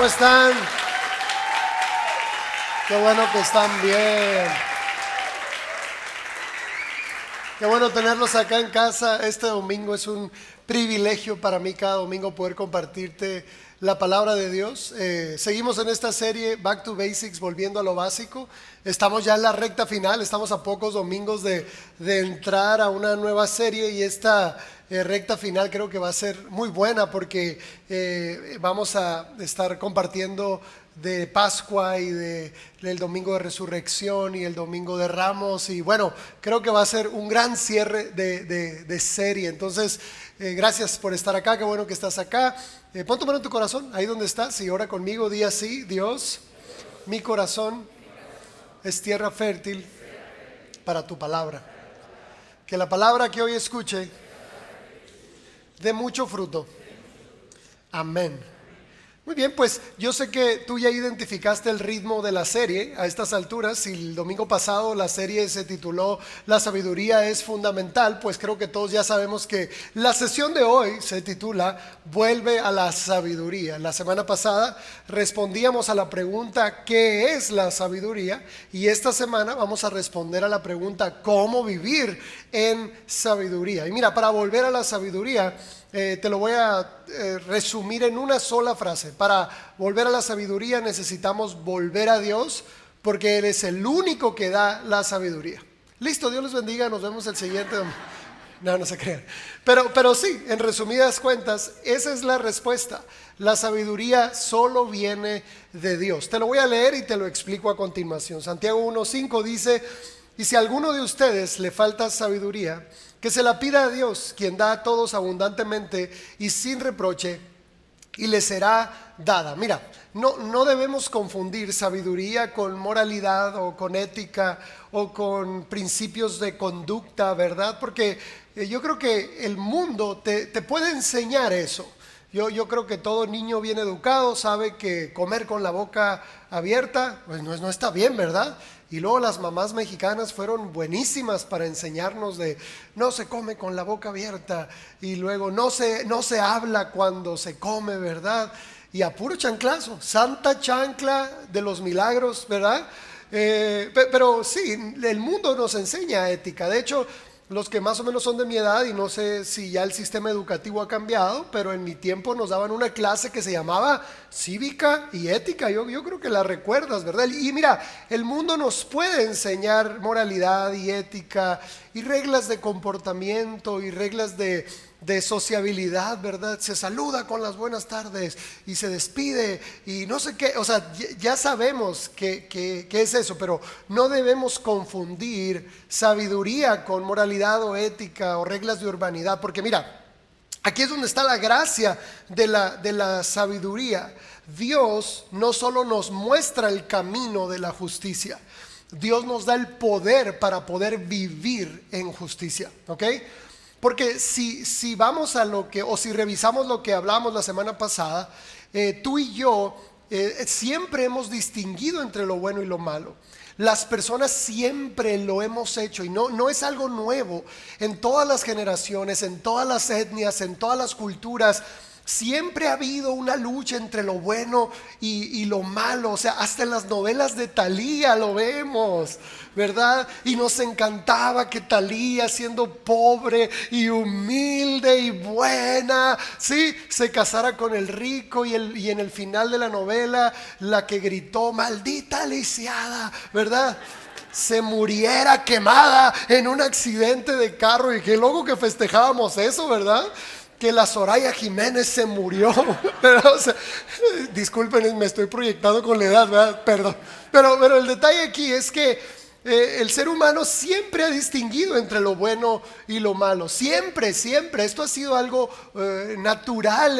¿Cómo están? Qué bueno que están bien. Qué bueno tenerlos acá en casa. Este domingo es un privilegio para mí cada domingo poder compartirte la palabra de Dios. Seguimos en esta serie Back to Basics, volviendo a lo básico. Estamos ya en la recta final, estamos a pocos domingos de entrar a una nueva serie y esta recta final creo que va a ser muy buena porque vamos a estar compartiendo de Pascua y del domingo de resurrección y el domingo de Ramos, y bueno, creo que va a ser un gran cierre de serie. Entonces gracias por estar acá, qué bueno que estás acá. Pon tu mano en tu corazón, ahí donde estás, y ora conmigo, di así: Dios, mi corazón es tierra fértil para tu palabra. Que la palabra que hoy escuche dé mucho fruto. Amén. Muy bien, pues yo sé que tú ya identificaste el ritmo de la serie a estas alturas. Si el domingo pasado la serie se tituló La sabiduría es fundamental, pues creo que todos ya sabemos que la sesión de hoy se titula Vuelve a la sabiduría. La semana pasada respondíamos a la pregunta ¿qué es la sabiduría? Y esta semana vamos a responder a la pregunta ¿cómo vivir en sabiduría? Y mira, para volver a la sabiduría, te lo voy a resumir en una sola frase. Para volver a la sabiduría necesitamos volver a Dios, porque Él es el único que da la sabiduría. Listo, Dios les bendiga, nos vemos el siguiente domingo. No se crean. Pero sí, en resumidas cuentas, esa es la respuesta. La sabiduría solo viene de Dios. Te lo voy a leer y te lo explico a continuación. Santiago 1:5 dice: y si a alguno de ustedes le falta sabiduría, que se la pida a Dios, quien da a todos abundantemente y sin reproche, y le será dada. Mira, no debemos confundir sabiduría con moralidad o con ética o con principios de conducta, ¿verdad? Porque yo creo que el mundo te puede enseñar eso. Yo creo que todo niño bien educado sabe que comer con la boca abierta pues no está bien, ¿verdad? Y luego las mamás mexicanas fueron buenísimas para enseñarnos de no se come con la boca abierta, y luego no se habla cuando se come, ¿verdad? Y a puro chanclazo, santa chancla de los milagros, ¿verdad? Pero sí, el mundo nos enseña ética. De hecho, los que más o menos son de mi edad, y no sé si ya el sistema educativo ha cambiado, pero en mi tiempo nos daban una clase que se llamaba cívica y ética. Yo creo que la recuerdas, ¿verdad? Y mira, el mundo nos puede enseñar moralidad y ética y reglas de comportamiento y reglas de sociabilidad, ¿verdad? Se saluda con las buenas tardes y se despide y no sé qué. O sea, ya sabemos qué es eso, pero no debemos confundir sabiduría con moralidad o ética o reglas de urbanidad, porque mira, aquí es donde está la gracia de la sabiduría. Dios no solo nos muestra el camino de la justicia, Dios nos da el poder para poder vivir en justicia, ¿ok? Porque si vamos a si revisamos lo que hablamos la semana pasada, tú y yo siempre hemos distinguido entre lo bueno y lo malo. Las personas siempre lo hemos hecho, y no es algo nuevo. En todas las generaciones, en todas las etnias, en todas las culturas, siempre ha habido una lucha entre lo bueno y lo malo. O sea, hasta en las novelas de Thalía lo vemos, ¿verdad? Y nos encantaba que Thalía, siendo pobre y humilde y buena, sí, se casara con el rico, y en el final de la novela, la que gritó maldita lisiada, ¿verdad?, se muriera quemada en un accidente de carro. Y qué loco que festejábamos eso, ¿verdad? Que la Soraya Jiménez se murió. Pero, o sea, disculpen, me estoy proyectando con la edad, ¿verdad? Perdón. Pero el detalle aquí es que el ser humano siempre ha distinguido entre lo bueno y lo malo. Siempre. Esto ha sido algo natural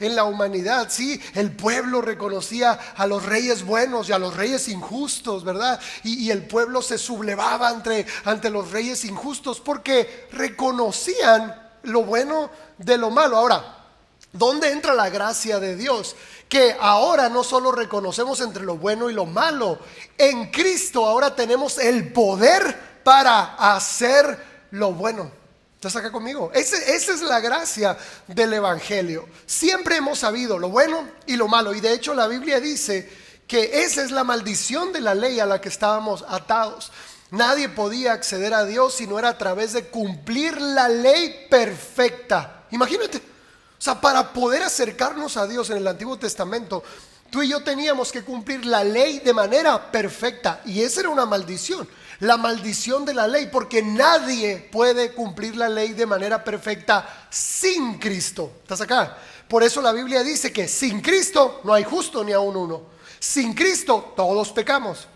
en la humanidad. Sí, el pueblo reconocía a los reyes buenos y a los reyes injustos, ¿verdad? Y el pueblo se sublevaba ante los reyes injustos porque reconocían lo bueno de lo malo. Ahora, ¿dónde entra la gracia de Dios? Que ahora no solo reconocemos entre lo bueno y lo malo, en Cristo ahora tenemos el poder para hacer lo bueno. ¿Estás acá conmigo? Esa es la gracia del Evangelio. Siempre hemos sabido lo bueno y lo malo. Y de hecho la Biblia dice que esa es la maldición de la ley a la que estábamos atados. Nadie podía acceder a Dios si no era a través de cumplir la ley perfecta. Imagínate. O sea, para poder acercarnos a Dios en el Antiguo Testamento, tú y yo teníamos que cumplir la ley de manera perfecta. Y esa era una maldición. La maldición de la ley, porque nadie puede cumplir la ley de manera perfecta sin Cristo. ¿Estás acá? Por eso la Biblia dice que sin Cristo no hay justo ni aun uno. Sin Cristo todos pecamos.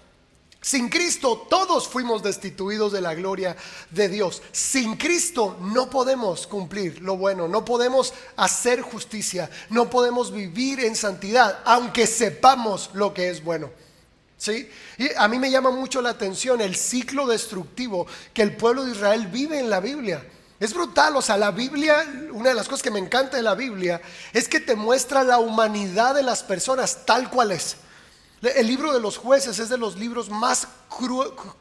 Sin Cristo todos fuimos destituidos de la gloria de Dios. Sin Cristo no podemos cumplir lo bueno, no podemos hacer justicia, no podemos vivir en santidad, aunque sepamos lo que es bueno. ¿Sí? Y a mí me llama mucho la atención el ciclo destructivo que el pueblo de Israel vive en la Biblia. Es brutal, o sea, la Biblia, una de las cosas que me encanta de la Biblia es que te muestra la humanidad de las personas tal cual es. El libro de los Jueces es de los libros más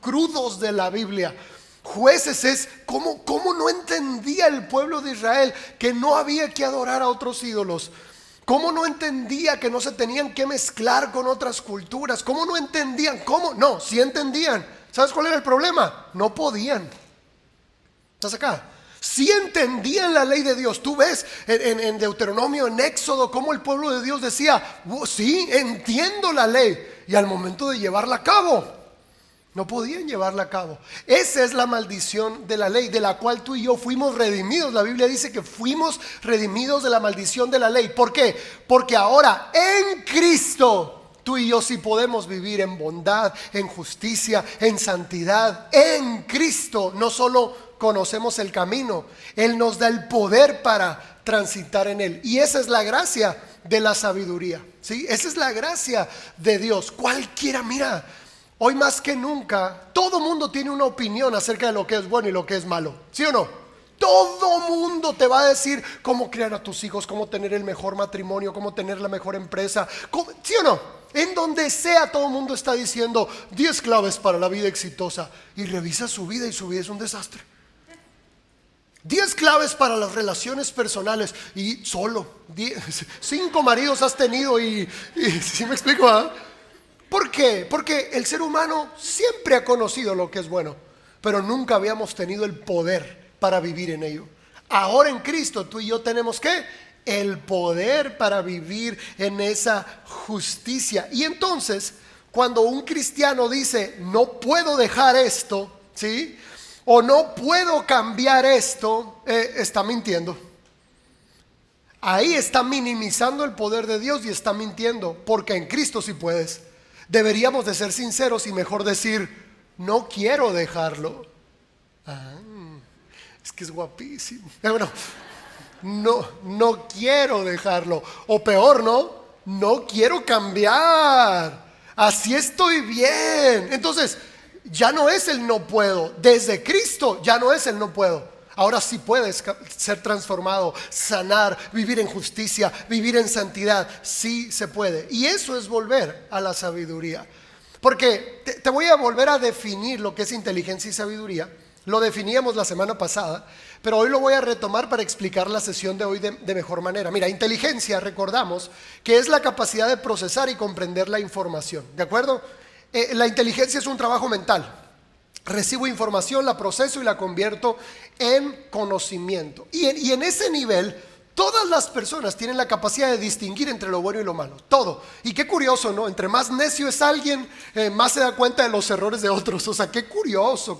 crudos de la Biblia. Jueces es cómo no entendía el pueblo de Israel que no había que adorar a otros ídolos. ¿Cómo no entendía que no se tenían que mezclar con otras culturas? ¿Cómo no entendían? ¿Cómo? No, sí entendían. ¿Sabes cuál era el problema? No podían. ¿Estás acá? Sí entendían la ley de Dios. Tú ves en Deuteronomio, en Éxodo, cómo el pueblo de Dios decía, sí, entiendo la ley. Y al momento de llevarla a cabo, no podían llevarla a cabo. Esa es la maldición de la ley, de la cual tú y yo fuimos redimidos. La Biblia dice que fuimos redimidos de la maldición de la ley. ¿Por qué? Porque ahora en Cristo tú y yo sí podemos vivir en bondad, en justicia, en santidad. En Cristo no solo conocemos el camino, Él nos da el poder para transitar en Él. Y esa es la gracia de la sabiduría, ¿sí? Esa es la gracia de Dios. Cualquiera, mira, hoy más que nunca, todo mundo tiene una opinión acerca de lo que es bueno y lo que es malo, ¿sí o no? Todo mundo te va a decir cómo criar a tus hijos, cómo tener el mejor matrimonio, cómo tener la mejor empresa, ¿sí o no? En donde sea, todo el mundo está diciendo 10 claves para la vida exitosa. Y revisa su vida y su vida es un desastre. 10 claves para las relaciones personales y solo 5 maridos has tenido y ¿sí me explico? ¿Por qué? Porque el ser humano siempre ha conocido lo que es bueno, pero nunca habíamos tenido el poder para vivir en ello. Ahora en Cristo tú y yo tenemos ¿qué? El poder para vivir en esa justicia. Y entonces cuando un cristiano dice no puedo dejar esto, ¿sí? O no puedo cambiar esto, está mintiendo. Ahí está minimizando el poder de Dios y está mintiendo, porque en Cristo sí puedes. Deberíamos de ser sinceros y mejor decir, no quiero dejarlo. Es que es guapísimo. Bueno, no quiero dejarlo. O peor, no quiero cambiar. Así estoy bien. Entonces, ya no es el no puedo. Desde Cristo ya no es el no puedo. Ahora sí puedes ser transformado, sanar, vivir en justicia, vivir en santidad. Sí se puede. Y eso es volver a la sabiduría. Porque te voy a volver a definir lo que es inteligencia y sabiduría. Lo definíamos la semana pasada, pero hoy lo voy a retomar para explicar la sesión de hoy de mejor manera. Mira, inteligencia, recordamos que es la capacidad de procesar y comprender la información. ¿De acuerdo? La inteligencia es un trabajo mental. Recibo información, la proceso y la convierto en conocimiento. Y en ese nivel, todas las personas tienen la capacidad de distinguir entre lo bueno y lo malo. Todo. Y qué curioso, ¿no? Entre más necio es alguien, más se da cuenta de los errores de otros. O sea, qué curioso,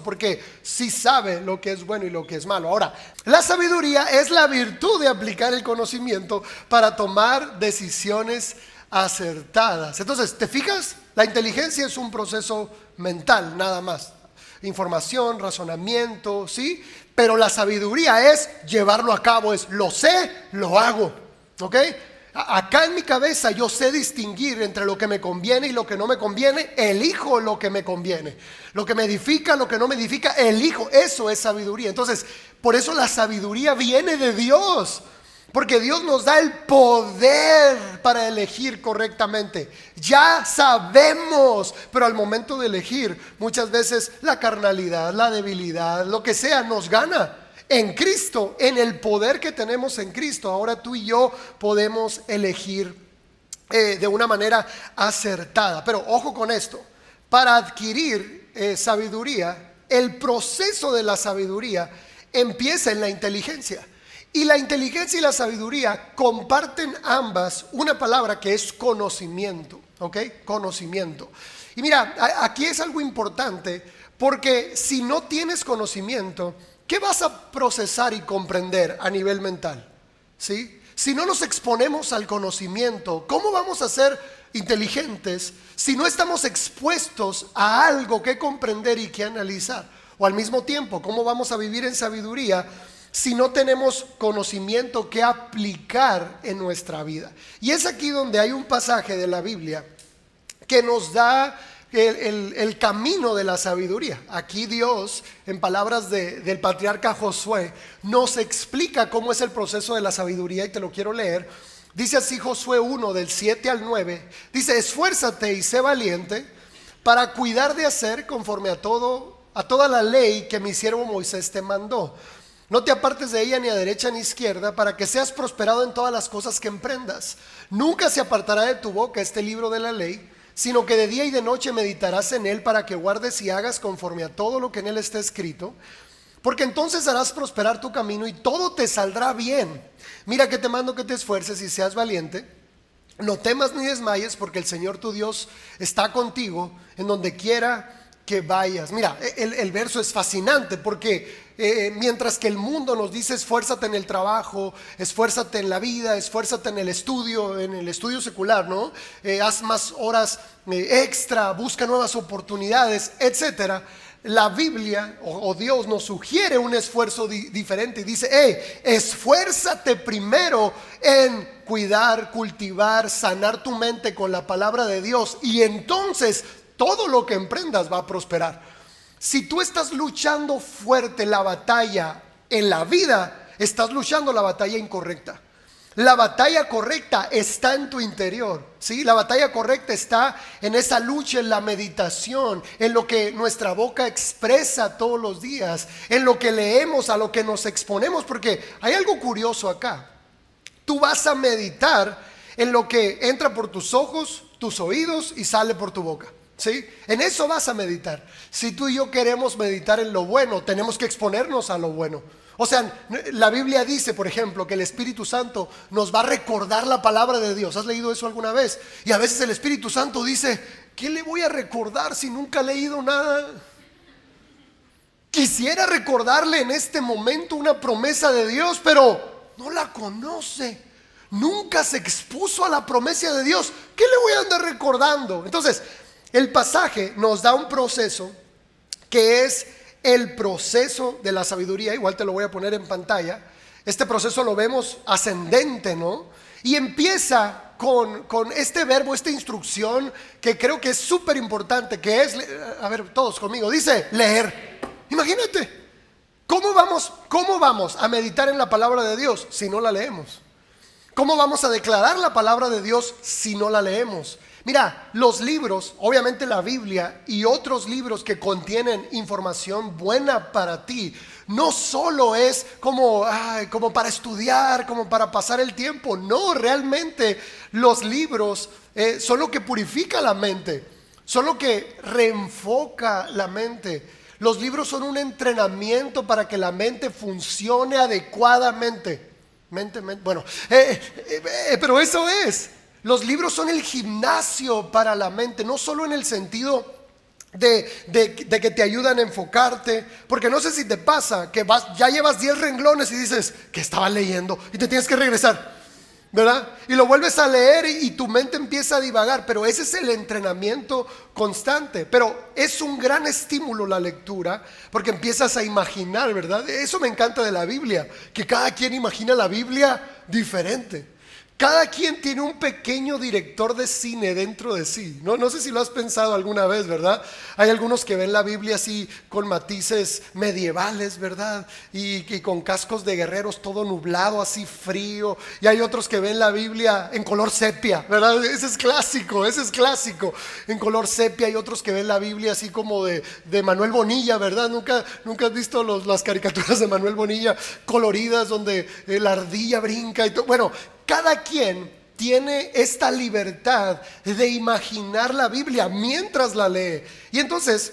porque sí sabe lo que es bueno y lo que es malo. Ahora, la sabiduría es la virtud de aplicar el conocimiento para tomar decisiones acertadas. Entonces, ¿te fijas? La inteligencia es un proceso mental, nada más. Información, razonamiento, ¿sí? Pero la sabiduría es llevarlo a cabo, es lo sé, lo hago, ¿ok? Acá en mi cabeza yo sé distinguir entre lo que me conviene y lo que no me conviene, elijo lo que me conviene. Lo que me edifica, lo que no me edifica, elijo, eso es sabiduría. Entonces, por eso la sabiduría viene de Dios. Porque Dios nos da el poder para elegir correctamente. Ya sabemos, pero al momento de elegir, muchas veces la carnalidad, la debilidad, lo que sea, nos gana. en Cristo, en el poder que tenemos en Cristo, ahora tú y yo podemos elegir de una manera acertada. Pero ojo con esto, para adquirir sabiduría, el proceso de la sabiduría empieza en la inteligencia. Y la inteligencia y la sabiduría comparten ambas una palabra que es conocimiento, ¿ok? Conocimiento. Y mira, aquí es algo importante, porque si no tienes conocimiento, ¿qué vas a procesar y comprender a nivel mental? ¿Sí? Si no nos exponemos al conocimiento, ¿cómo vamos a ser inteligentes si no estamos expuestos a algo que comprender y que analizar? O al mismo tiempo, ¿cómo vamos a vivir en sabiduría si no tenemos conocimiento que aplicar en nuestra vida? Y es aquí donde hay un pasaje de la Biblia que nos da el camino de la sabiduría. Aquí Dios, en palabras del patriarca Josué, nos explica cómo es el proceso de la sabiduría, y te lo quiero leer. Dice así Josué 1, del 7 al 9, dice: esfuérzate y sé valiente para cuidar de hacer conforme a toda la ley que mi siervo Moisés te mandó. No te apartes de ella ni a derecha ni a izquierda, para que seas prosperado en todas las cosas que emprendas. Nunca se apartará de tu boca este libro de la ley, sino que de día y de noche meditarás en él, para que guardes y hagas conforme a todo lo que en él está escrito, porque entonces harás prosperar tu camino y todo te saldrá bien. Mira que te mando que te esfuerces y seas valiente. No temas ni desmayes, porque el Señor tu Dios está contigo en donde quiera que vayas. Mira, el verso es fascinante, porque mientras que el mundo nos dice esfuérzate en el trabajo, esfuérzate en la vida, esfuérzate en el estudio secular, ¿no? Haz más horas extra, busca nuevas oportunidades, etcétera. La Biblia o Dios nos sugiere un esfuerzo diferente y dice: esfuérzate primero en cuidar, cultivar, sanar tu mente con la palabra de Dios, y entonces todo lo que emprendas va a prosperar. Si tú estás luchando fuerte la batalla en la vida, estás luchando la batalla incorrecta. La batalla correcta está en tu interior, ¿sí? La batalla correcta está en esa lucha, en la meditación, en lo que nuestra boca expresa todos los días, en lo que leemos, a lo que nos exponemos, porque hay algo curioso acá. Tú vas a meditar en lo que entra por tus ojos, tus oídos y sale por tu boca, ¿sí? En eso vas a meditar. Si tú y yo queremos meditar en lo bueno, tenemos que exponernos a lo bueno. O sea, la Biblia dice, por ejemplo, que el Espíritu Santo nos va a recordar la palabra de Dios. ¿Has leído eso alguna vez? Y a veces el Espíritu Santo dice: ¿qué le voy a recordar si nunca he leído nada? Quisiera recordarle en este momento una promesa de Dios, pero no la conoce. Nunca se expuso a la promesa de Dios. ¿Qué le voy a andar recordando? Entonces, el pasaje nos da un proceso que es el proceso de la sabiduría. Igual te lo voy a poner en pantalla. Este proceso lo vemos ascendente, ¿no? Y empieza con este verbo, esta instrucción que creo que es súper importante, que es, a ver, todos conmigo, dice leer. Imagínate, ¿cómo vamos a meditar en la palabra de Dios si no la leemos? ¿Cómo vamos a declarar la palabra de Dios si no la leemos? Mira, los libros, obviamente la Biblia y otros libros que contienen información buena para ti, no solo es como para estudiar, como para pasar el tiempo. No, realmente los libros son lo que purifica la mente, son lo que reenfoca la mente. Los libros son un entrenamiento para que la mente funcione adecuadamente. Pero eso es. Los libros son el gimnasio para la mente, no solo en el sentido de que te ayudan a enfocarte, porque no sé si te pasa que ya llevas 10 renglones y dices que estaba leyendo y te tienes que regresar, ¿verdad? Y lo vuelves a leer y tu mente empieza a divagar, pero ese es el entrenamiento constante. Pero es un gran estímulo la lectura, porque empiezas a imaginar, ¿verdad? Eso me encanta de la Biblia, que cada quien imagina la Biblia diferente. Cada quien tiene un pequeño director de cine dentro de sí. No sé si lo has pensado alguna vez, ¿verdad? Hay algunos que ven la Biblia así con matices medievales, ¿verdad? Y con cascos de guerreros, todo nublado, así frío. Y hay otros que ven la Biblia en color sepia, ¿verdad? Ese es clásico, en color sepia. Hay otros que ven la Biblia así como de Manuel Bonilla, ¿verdad? Nunca has visto las caricaturas de Manuel Bonilla coloridas donde la ardilla brinca y todo. Bueno, cada quien tiene esta libertad de imaginar la Biblia mientras la lee. Y entonces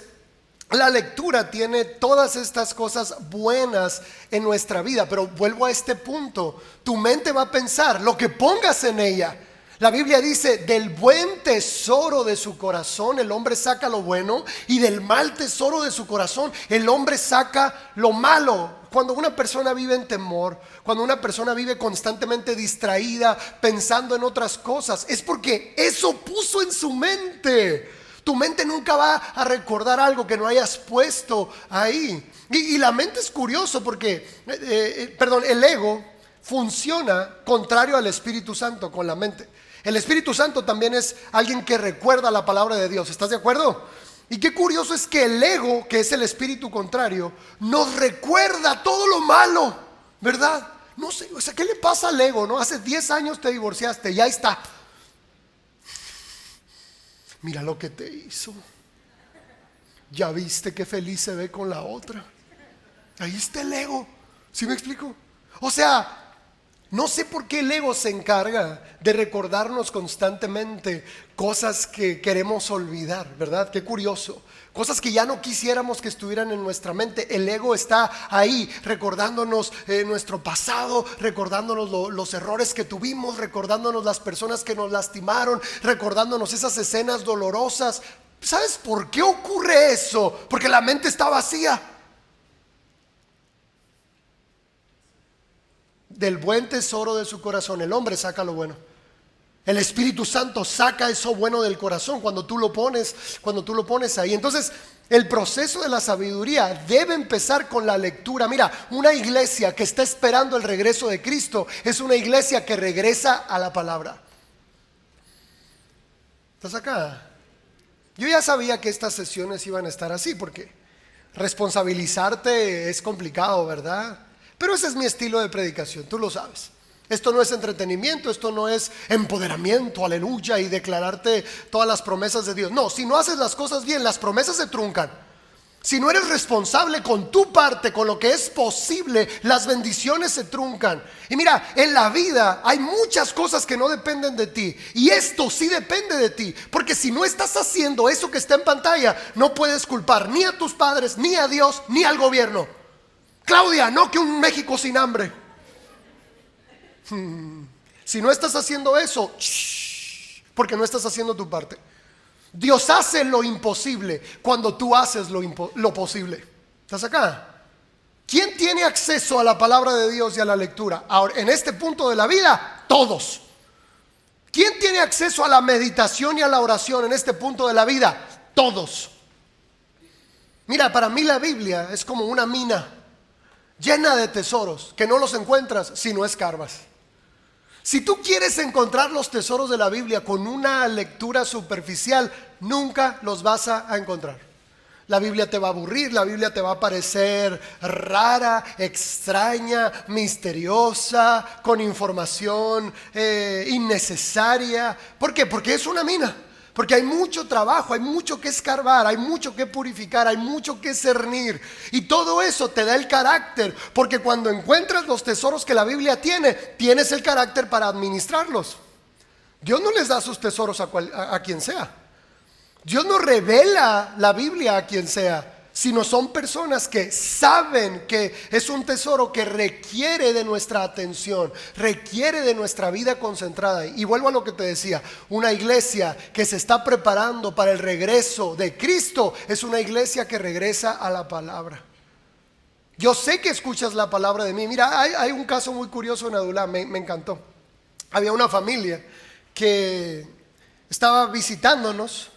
la lectura tiene todas estas cosas buenas en nuestra vida. Pero vuelvo a este punto: tu mente va a pensar lo que pongas en ella. La Biblia dice: del buen tesoro de su corazón el hombre saca lo bueno, y del mal tesoro de su corazón el hombre saca lo malo. Cuando una persona vive en temor, cuando una persona vive constantemente distraída, pensando en otras cosas, es porque eso puso en su mente. Tu mente nunca va a recordar algo que no hayas puesto ahí. Y la mente es curioso porque, el ego funciona contrario al Espíritu Santo con la mente. El Espíritu Santo también es alguien que recuerda la palabra de Dios. ¿Estás de acuerdo? Y qué curioso es que el ego, que es el espíritu contrario, nos recuerda todo lo malo, ¿verdad? No sé, o sea, ¿qué le pasa al ego, no? Hace 10 años te divorciaste, ya está. Mira lo que te hizo. Ya viste qué feliz se ve con la otra. Ahí está el ego. ¿Sí me explico? O sea, no sé por qué el ego se encarga de recordarnos constantemente cosas que queremos olvidar, ¿verdad? Qué curioso. Cosas que ya no quisiéramos que estuvieran en nuestra mente. El ego está ahí recordándonos nuestro pasado, recordándonos los errores que tuvimos, recordándonos las personas que nos lastimaron, recordándonos esas escenas dolorosas. ¿Sabes por qué ocurre eso? Porque la mente está vacía. Del buen tesoro de su corazón el hombre saca lo bueno. El Espíritu Santo saca eso bueno del corazón cuando tú lo pones ahí. Entonces, el proceso de la sabiduría debe empezar con la lectura. Mira, una iglesia que está esperando el regreso de Cristo es una iglesia que regresa a la palabra. ¿Estás acá? Yo ya sabía que estas sesiones iban a estar así, porque responsabilizarte es complicado, ¿verdad? Pero ese es mi estilo de predicación, tú lo sabes. Esto no es entretenimiento, esto no es empoderamiento, aleluya, y declararte todas las promesas de Dios. No, si no haces las cosas bien, las promesas se truncan. Si no eres responsable con tu parte, con lo que es posible, las bendiciones se truncan. Y mira, en la vida hay muchas cosas que no dependen de ti, y esto sí depende de ti. Porque si no estás haciendo eso que está en pantalla, no puedes culpar ni a tus padres, ni a Dios, ni al gobierno. Claudia, no que un México sin hambre. Si no estás haciendo eso, porque no estás haciendo tu parte. Dios hace lo imposible cuando tú haces lo posible. ¿Estás acá? ¿Quién tiene acceso a la palabra de Dios y a la lectura? Ahora, en este punto de la vida, todos. ¿Quién tiene acceso a la meditación y a la oración en este punto de la vida? Todos. Mira, para mí la Biblia es como una mina llena de tesoros que no los encuentras si no escarbas. Si tú quieres encontrar los tesoros de la Biblia con una lectura superficial, nunca los vas a encontrar. La Biblia te va a aburrir, la Biblia te va a parecer rara, extraña, misteriosa, con información innecesaria. ¿Por qué? Porque es una mina. Porque hay mucho trabajo, hay mucho que escarbar, hay mucho que purificar, hay mucho que cernir. Y todo eso te da el carácter. Porque cuando encuentras los tesoros que la Biblia tiene, tienes el carácter para administrarlos. Dios no les da sus tesoros a quien sea. Dios no revela la Biblia a quien sea, sino son personas que saben que es un tesoro que requiere de nuestra atención, requiere de nuestra vida concentrada. Y vuelvo a lo que te decía, una iglesia que se está preparando para el regreso de Cristo es una iglesia que regresa a la palabra. Yo sé que escuchas la palabra de mí. Mira, hay un caso muy curioso en Adulá, me encantó. Había una familia que estaba visitándonos.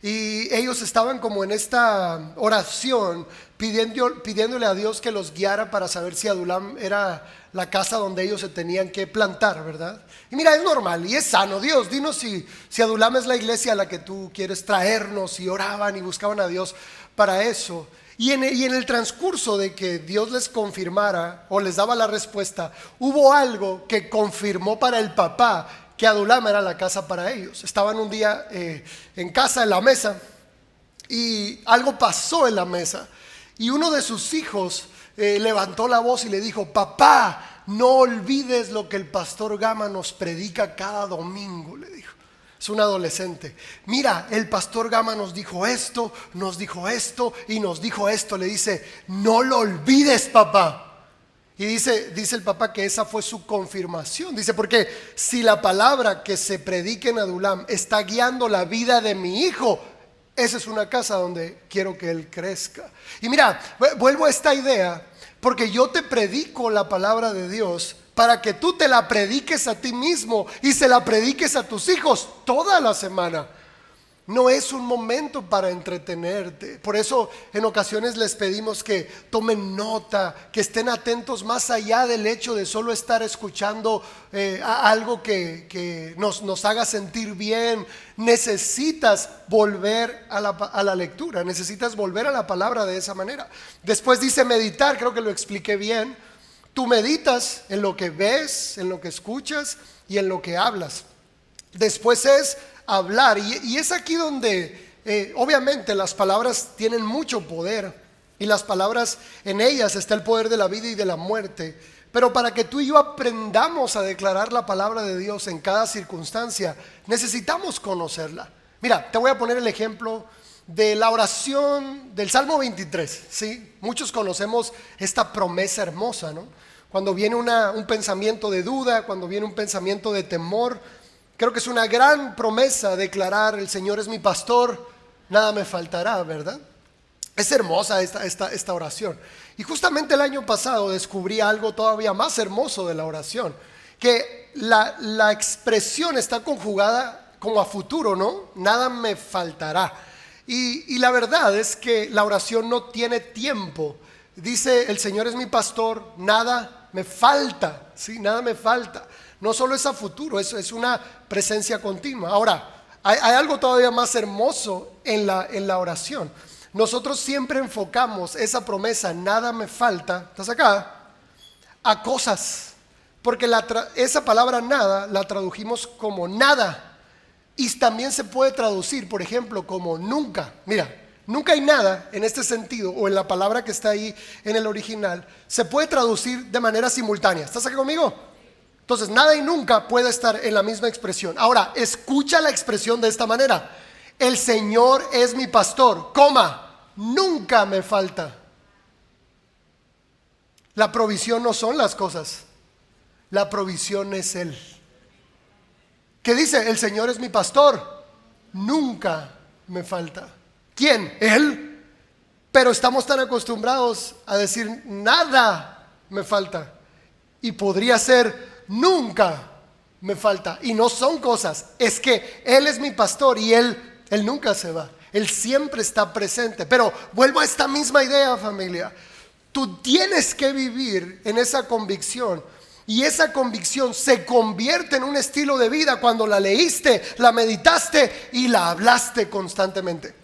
Y ellos estaban como en esta oración pidiéndole a Dios que los guiara para saber si Adulam era la casa donde ellos se tenían que plantar, ¿verdad? Y mira, es normal y es sano. Dios, dinos si Adulam es la iglesia a la que tú quieres traernos. Y oraban y buscaban a Dios para eso. Y en el transcurso de que Dios les confirmara o les daba la respuesta, hubo algo que confirmó para el papá que Adulam era la casa para ellos. Estaban un día en casa, en la mesa, y algo pasó en la mesa. Y uno de sus hijos levantó la voz y le dijo: papá, no olvides lo que el pastor Gama nos predica cada domingo, le dijo. Es un adolescente. Mira, el pastor Gama nos dijo esto y nos dijo esto. Le dice: no lo olvides, papá. Y dice el papá que esa fue su confirmación. Dice, porque si la palabra que se predica en Adulam está guiando la vida de mi hijo, esa es una casa donde quiero que él crezca. Y mira, vuelvo a esta idea, porque yo te predico la palabra de Dios para que tú te la prediques a ti mismo y se la prediques a tus hijos toda la semana. No es un momento para entretenerte. Por eso en ocasiones les pedimos que tomen nota, que estén atentos más allá del hecho de solo estar escuchando algo que nos haga sentir bien. Necesitas volver a la lectura, necesitas volver a la palabra de esa manera. Después dice meditar, creo que lo expliqué bien. Tú meditas en lo que ves, en lo que escuchas y en lo que hablas. Después es hablar, y es aquí donde obviamente las palabras tienen mucho poder, y las palabras, en ellas está el poder de la vida y de la muerte. Pero para que tú y yo aprendamos a declarar la palabra de Dios en cada circunstancia, necesitamos conocerla. Mira, te voy a poner el ejemplo de la oración del Salmo 23, ¿sí? Muchos conocemos esta promesa hermosa, ¿no? Cuando viene un pensamiento de duda, cuando viene un pensamiento de temor, creo que es una gran promesa declarar: el Señor es mi pastor, nada me faltará, ¿verdad? Es hermosa esta oración. Y justamente el año pasado descubrí algo todavía más hermoso de la oración, que la expresión está conjugada como a futuro, ¿no? Nada me faltará. Y la verdad es que la oración no tiene tiempo. Dice: el Señor es mi pastor, nada me falta, ¿sí? Nada me falta. No solo es a futuro, es una presencia continua. Ahora, hay algo todavía más hermoso en la oración. Nosotros siempre enfocamos esa promesa, nada me falta, ¿estás acá? A cosas. Porque esa palabra nada la tradujimos como nada. Y también se puede traducir, por ejemplo, como nunca. Mira, nunca hay nada en este sentido, o en la palabra que está ahí en el original, se puede traducir de manera simultánea. ¿Estás acá conmigo? Entonces, nada y nunca puede estar en la misma expresión. Ahora, escucha la expresión de esta manera: el Señor es mi pastor, nunca me falta. La provisión no son las cosas, la provisión es Él. ¿Qué dice? El Señor es mi pastor, nunca me falta. ¿Quién? Él. Pero estamos tan acostumbrados a decir nada me falta, y podría ser nunca me falta. Y no son cosas, es que Él es mi pastor y Él nunca se va, Él siempre está presente. Pero vuelvo a esta misma idea, familia. Tú tienes que vivir en esa convicción, y esa convicción se convierte en un estilo de vida cuando la leíste, la meditaste y la hablaste constantemente.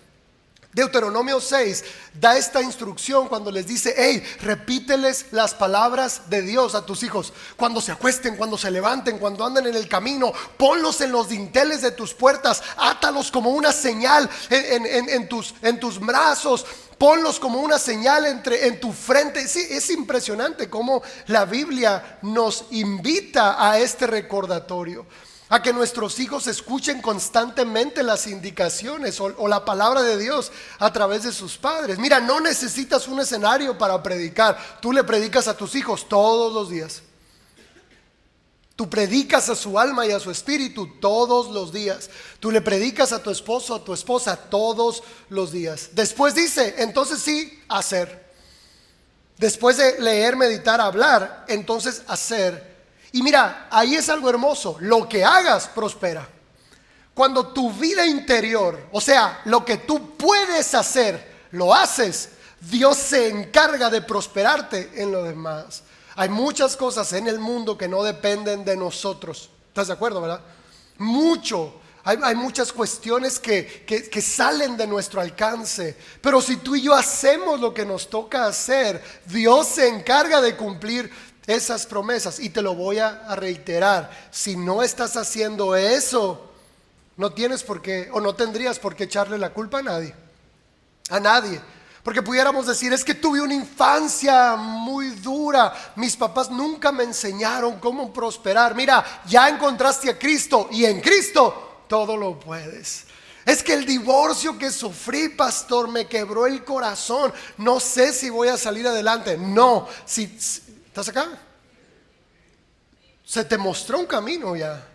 Deuteronomio 6 da esta instrucción cuando les dice: hey, repíteles las palabras de Dios a tus hijos. Cuando se acuesten, cuando se levanten, cuando anden en el camino, ponlos en los dinteles de tus puertas, átalos como una señal en tus brazos, ponlos como una señal en tu frente. Sí, es impresionante cómo la Biblia nos invita a este recordatorio, a que nuestros hijos escuchen constantemente las indicaciones o la palabra de Dios a través de sus padres. Mira, no necesitas un escenario para predicar. Tú le predicas a tus hijos todos los días. Tú predicas a su alma y a su espíritu todos los días. Tú le predicas a tu esposo, a tu esposa todos los días. Después dice, entonces sí, hacer. Después de leer, meditar, hablar, entonces hacer. Y mira, ahí es algo hermoso: lo que hagas prospera. Cuando tu vida interior, o sea, lo que tú puedes hacer, lo haces, Dios se encarga de prosperarte en lo demás. Hay muchas cosas en el mundo que no dependen de nosotros. ¿Estás de acuerdo, verdad? Mucho. Hay muchas cuestiones que salen de nuestro alcance. Pero si tú y yo hacemos lo que nos toca hacer, Dios se encarga de cumplir esas promesas. Y te lo voy a reiterar. Si no estás haciendo eso, no tienes por qué, o no tendrías por qué echarle la culpa a nadie. A nadie. Porque pudiéramos decir, es que tuve una infancia muy dura, mis papás nunca me enseñaron cómo prosperar. Mira, ya encontraste a Cristo y en Cristo todo lo puedes. Es que el divorcio que sufrí, pastor, me quebró el corazón. No sé si voy a salir adelante. No, ¿estás acá? Se te mostró un camino ya.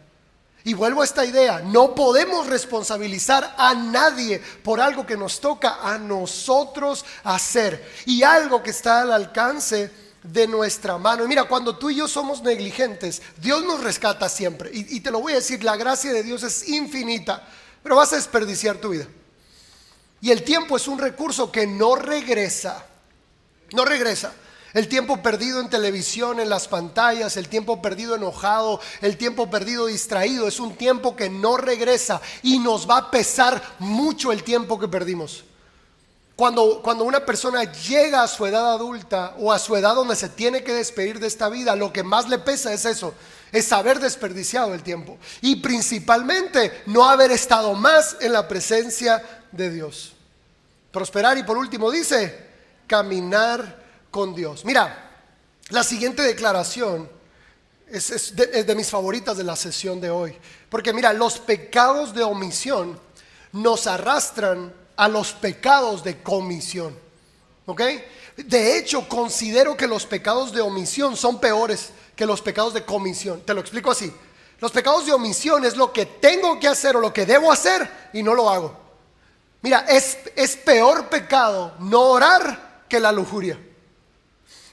Y vuelvo a esta idea, no podemos responsabilizar a nadie por algo que nos toca a nosotros hacer y algo que está al alcance de nuestra mano. Y mira, cuando tú y yo somos negligentes, Dios nos rescata siempre. Y te lo voy a decir, la gracia de Dios es infinita, pero vas a desperdiciar tu vida. Y el tiempo es un recurso que no regresa. No regresa. El tiempo perdido en televisión, en las pantallas, el tiempo perdido enojado, el tiempo perdido distraído, es un tiempo que no regresa y nos va a pesar mucho el tiempo que perdimos. Cuando una persona llega a su edad adulta o a su edad donde se tiene que despedir de esta vida, lo que más le pesa es eso, es haber desperdiciado el tiempo y principalmente no haber estado más en la presencia de Dios. Prosperar y por último dice, caminar con Dios. Mira, la siguiente declaración es de mis favoritas de la sesión de hoy. Porque mira, los pecados de omisión nos arrastran a los pecados de comisión. ¿Ok? De hecho, considero que los pecados de omisión son peores que los pecados de comisión. Te lo explico así. Los pecados de omisión es lo que tengo que hacer o lo que debo hacer y no lo hago. Mira, es peor pecado no orar que la lujuria.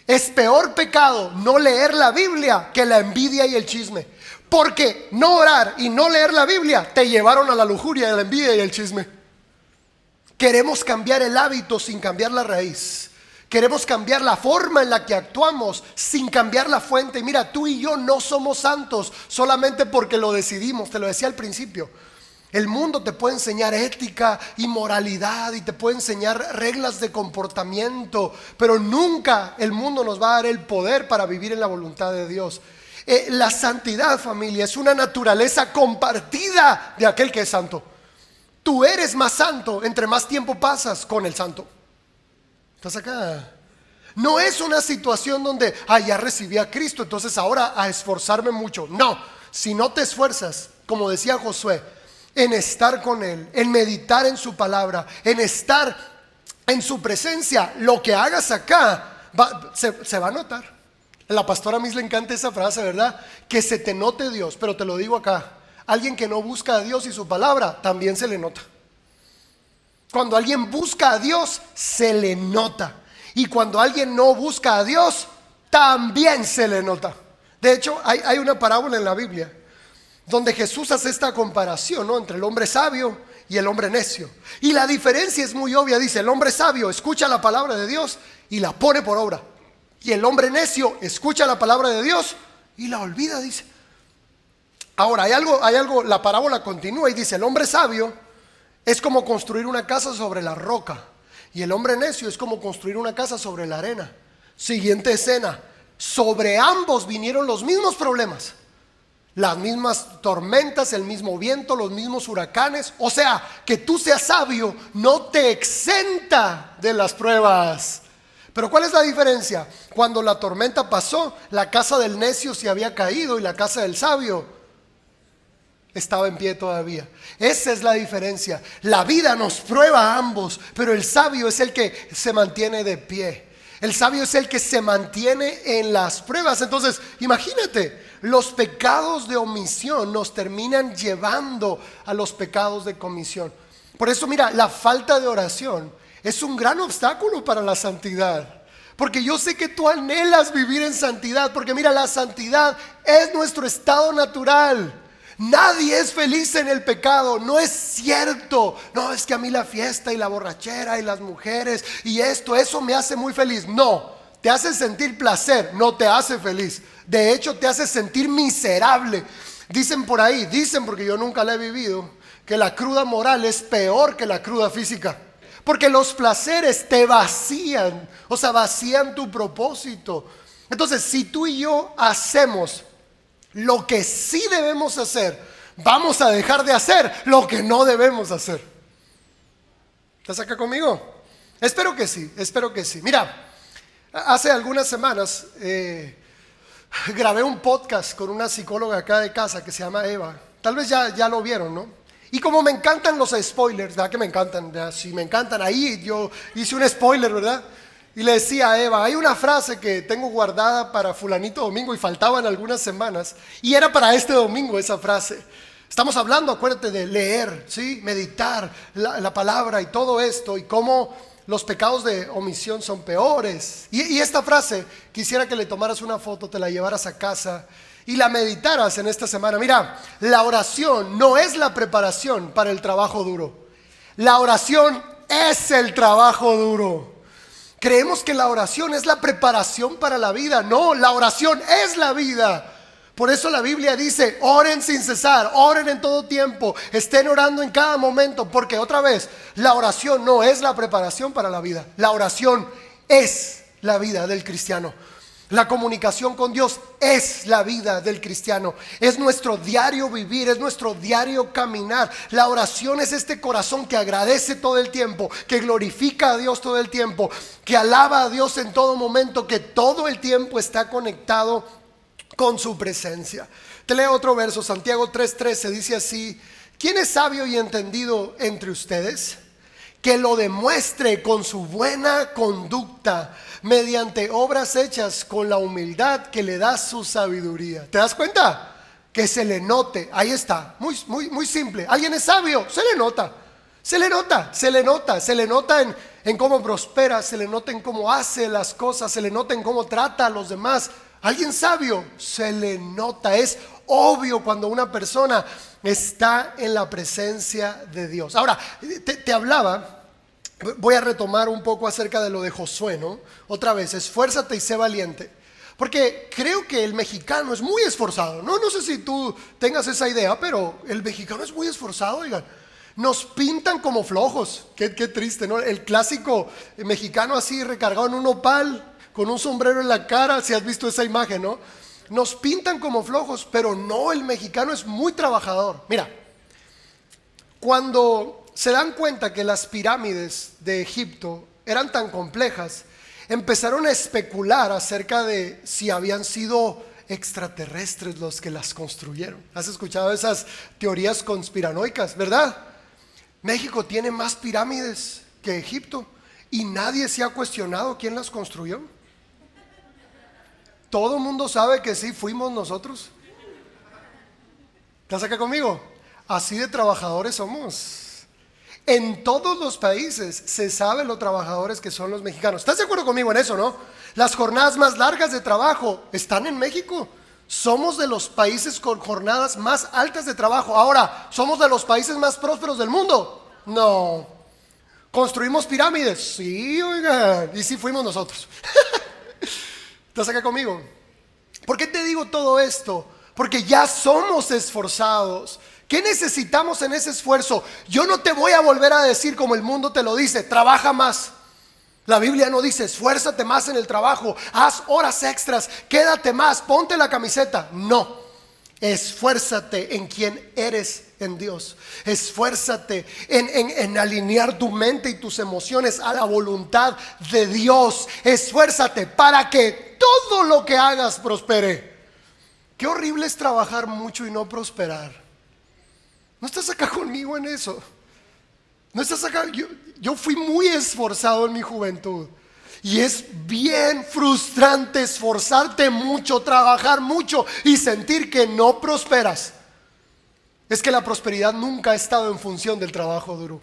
Es peor pecado no leer la Biblia que la envidia y el chisme. Porque no orar y no leer la Biblia te llevaron a la lujuria, a la envidia y el chisme. Queremos cambiar el hábito sin cambiar la raíz. Queremos cambiar la forma en la que actuamos sin cambiar la fuente. Y mira, tú y yo no somos santos solamente porque lo decidimos. Te lo decía al principio. El mundo te puede enseñar ética y moralidad y te puede enseñar reglas de comportamiento, pero nunca el mundo nos va a dar el poder para vivir en la voluntad de Dios. La santidad, familia, es una naturaleza compartida de aquel que es santo. Tú eres más santo entre más tiempo pasas con el santo. ¿Estás acá? No es una situación donde, ya recibí a Cristo, entonces ahora a esforzarme mucho. No, si no te esfuerzas, como decía Josué, en estar con Él, en meditar en su palabra, en estar en su presencia, lo que hagas acá se va a notar. A la pastora Miss le encanta esa frase, ¿verdad? Que se te note Dios, pero te lo digo acá, alguien que no busca a Dios y su palabra, también se le nota. Cuando alguien busca a Dios, se le nota. Y cuando alguien no busca a Dios, también se le nota. De hecho, hay una parábola en la Biblia donde Jesús hace esta comparación, ¿no?, entre el hombre sabio y el hombre necio. Y la diferencia es muy obvia. Dice, el hombre sabio escucha la palabra de Dios y la pone por obra. Y el hombre necio escucha la palabra de Dios y la olvida, dice. Ahora, hay algo, la parábola continúa y dice, el hombre sabio es como construir una casa sobre la roca. Y el hombre necio es como construir una casa sobre la arena. Siguiente escena. Sobre ambos vinieron los mismos problemas. Las mismas tormentas, el mismo viento, los mismos huracanes. O sea, que tú seas sabio no te exenta de las pruebas. Pero ¿cuál es la diferencia? Cuando la tormenta pasó, la casa del necio se había caído y la casa del sabio estaba en pie todavía. Esa es la diferencia. La vida nos prueba a ambos, pero el sabio es el que se mantiene de pie. El sabio es el que se mantiene en las pruebas. Entonces, imagínate, los pecados de omisión nos terminan llevando a los pecados de comisión. Por eso, mira, la falta de oración es un gran obstáculo para la santidad. Porque yo sé que tú anhelas vivir en santidad. Porque mira, la santidad es nuestro estado natural. Nadie es feliz en el pecado, no es cierto. No, es que a mí la fiesta y la borrachera y las mujeres y eso me hace muy feliz. No, te hace sentir placer, no te hace feliz. De hecho, te hace sentir miserable. Dicen por ahí, porque yo nunca la he vivido, que la cruda moral es peor que la cruda física. Porque los placeres te vacían, o sea, vacían tu propósito. Entonces, si tú y yo hacemos lo que sí debemos hacer, vamos a dejar de hacer lo que no debemos hacer. ¿Estás acá conmigo? Espero que sí. Mira, hace algunas semanas grabé un podcast con una psicóloga acá de casa que se llama Eva. Tal vez ya lo vieron, ¿no? Y como me encantan los spoilers, ¿verdad que me encantan? ¿Verdad? Sí, me encantan. Ahí yo hice un spoiler, ¿verdad? Y le decía a Eva, hay una frase que tengo guardada para fulanito domingo y faltaban algunas semanas. Y era para este domingo esa frase. Estamos hablando, acuérdate, de leer, ¿sí? Meditar la palabra y todo esto. Y cómo los pecados de omisión son peores. Y esta frase, quisiera que le tomaras una foto, te la llevaras a casa y la meditaras en esta semana. Mira, la oración no es la preparación para el trabajo duro. La oración es el trabajo duro. Creemos que la oración es la preparación para la vida. No, la oración es la vida. Por eso la Biblia dice, oren sin cesar, oren en todo tiempo, estén orando en cada momento. Porque otra vez, la oración no es la preparación para la vida. La oración es la vida del cristiano. La comunicación con Dios es la vida del cristiano. Es nuestro diario vivir, es nuestro diario caminar. La oración es este corazón que agradece todo el tiempo, que glorifica a Dios todo el tiempo, que alaba a Dios en todo momento, que todo el tiempo está conectado con su presencia. Te leo otro verso, Santiago 3:13, dice así: ¿quién es sabio y entendido entre ustedes? Que lo demuestre con su buena conducta, mediante obras hechas con la humildad que le da su sabiduría. ¿Te das cuenta? Que se le note, ahí está, muy simple. ¿Alguien es sabio? Se le nota. Se le nota en cómo prospera, se le nota en cómo hace las cosas, se le nota en cómo trata a los demás. Alguien sabio, se le nota, es obvio cuando una persona está en la presencia de Dios. Ahora, te hablaba, voy a retomar un poco acerca de lo de Josué, ¿no? Otra vez, esfuérzate y sé valiente. Porque creo que el mexicano es muy esforzado, ¿no? No sé si tú tengas esa idea, pero el mexicano es muy esforzado, oigan. Nos pintan como flojos, qué triste, ¿no? El clásico mexicano así recargado en un nopal, con un sombrero en la cara, si has visto esa imagen, ¿no? Nos pintan como flojos, pero no, el mexicano es muy trabajador. Mira, cuando se dan cuenta que las pirámides de Egipto eran tan complejas, empezaron a especular acerca de si habían sido extraterrestres los que las construyeron. ¿Has escuchado esas teorías conspiranoicas, verdad? México tiene más pirámides que Egipto y nadie se ha cuestionado quién las construyó. Todo el mundo sabe que sí fuimos nosotros. ¿Estás acá conmigo? Así de trabajadores somos. En todos los países se sabe lo trabajadores que son los mexicanos. ¿Estás de acuerdo conmigo en eso, no? Las jornadas más largas de trabajo están en México. Somos de los países con jornadas más altas de trabajo. Ahora, ¿somos de los países más prósperos del mundo? No. ¿Construimos pirámides? Sí, oigan. Y sí fuimos nosotros. ¿Estás acá conmigo? ¿Por qué te digo todo esto? Porque ya somos esforzados. ¿Qué necesitamos en ese esfuerzo? Yo no te voy a volver a decir como el mundo te lo dice, trabaja más. La Biblia no dice, esfuérzate más en el trabajo, haz horas extras, quédate más, ponte la camiseta. No, esfuérzate en quien eres en Dios. Esfuérzate en alinear tu mente y tus emociones a la voluntad de Dios. Esfuérzate para que todo lo que hagas prospere. Qué horrible es trabajar mucho y no prosperar. ¿No estás acá conmigo en eso? ¿No estás acá? Yo fui muy esforzado en mi juventud. Y es bien frustrante esforzarte mucho, trabajar mucho y sentir que no prosperas. Es que la prosperidad nunca ha estado en función del trabajo duro.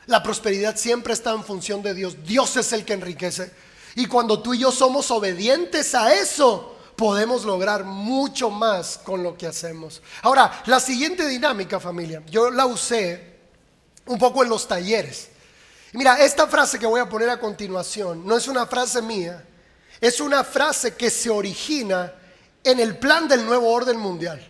La prosperidad siempre está en función de Dios. Dios es el que enriquece. Y cuando tú y yo somos obedientes a eso, podemos lograr mucho más con lo que hacemos. Ahora, la siguiente dinámica, familia, yo la usé un poco en los talleres. Y mira, esta frase que voy a poner a continuación no es una frase mía, es una frase que se origina en el plan del nuevo orden mundial.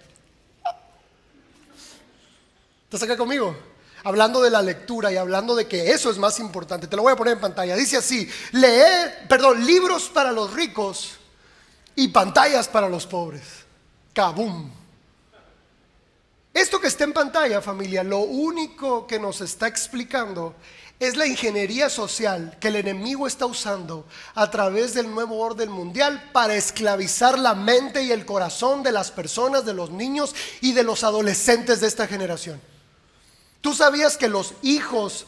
¿Estás acá conmigo? Hablando de la lectura y hablando de que eso es más importante. Te lo voy a poner en pantalla. Dice así: libros para los ricos y pantallas para los pobres. ¡Kabum! Esto que está en pantalla, familia, lo único que nos está explicando es la ingeniería social que el enemigo está usando a través del nuevo orden mundial para esclavizar la mente y el corazón de las personas, de los niños y de los adolescentes de esta generación. ¿Tú sabías que los hijos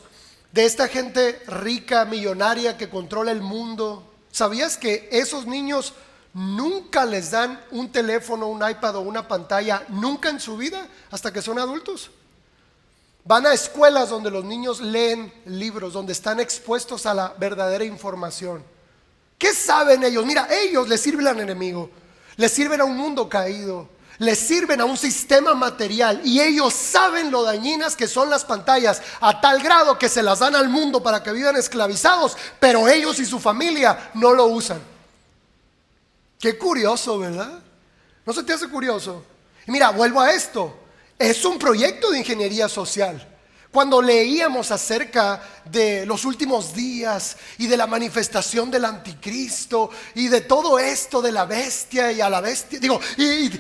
de esta gente rica, millonaria que controla el mundo, sabías que esos niños nunca les dan un teléfono, un iPad o una pantalla, nunca en su vida, hasta que son adultos? Van a escuelas donde los niños leen libros, donde están expuestos a la verdadera información. ¿Qué saben ellos? Mira, ellos les sirven al enemigo, les sirven a un mundo caído, les sirven a un sistema material, y ellos saben lo dañinas que son las pantallas, a tal grado que se las dan al mundo para que vivan esclavizados, pero ellos y su familia no lo usan. Qué curioso, ¿verdad? ¿No se te hace curioso? Y mira, vuelvo a esto. Es un proyecto de ingeniería social. Cuando leíamos acerca de los últimos días y de la manifestación del anticristo y de todo esto de la bestia y a la bestia, y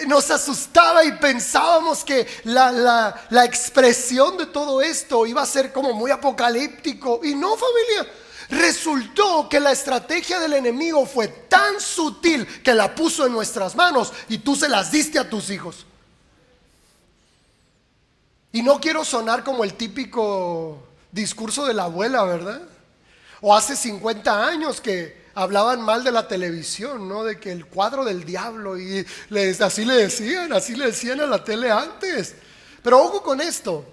nos asustaba y pensábamos que la expresión de todo esto iba a ser como muy apocalíptico. Y no, familia. Resultó que la estrategia del enemigo fue tan sutil que la puso en nuestras manos y tú se las diste a tus hijos. Y no quiero sonar como el típico discurso de la abuela, ¿verdad? O hace 50 años que hablaban mal de la televisión, ¿no? De que el cuadro del diablo, y así le decían a la tele antes. Pero ojo con esto,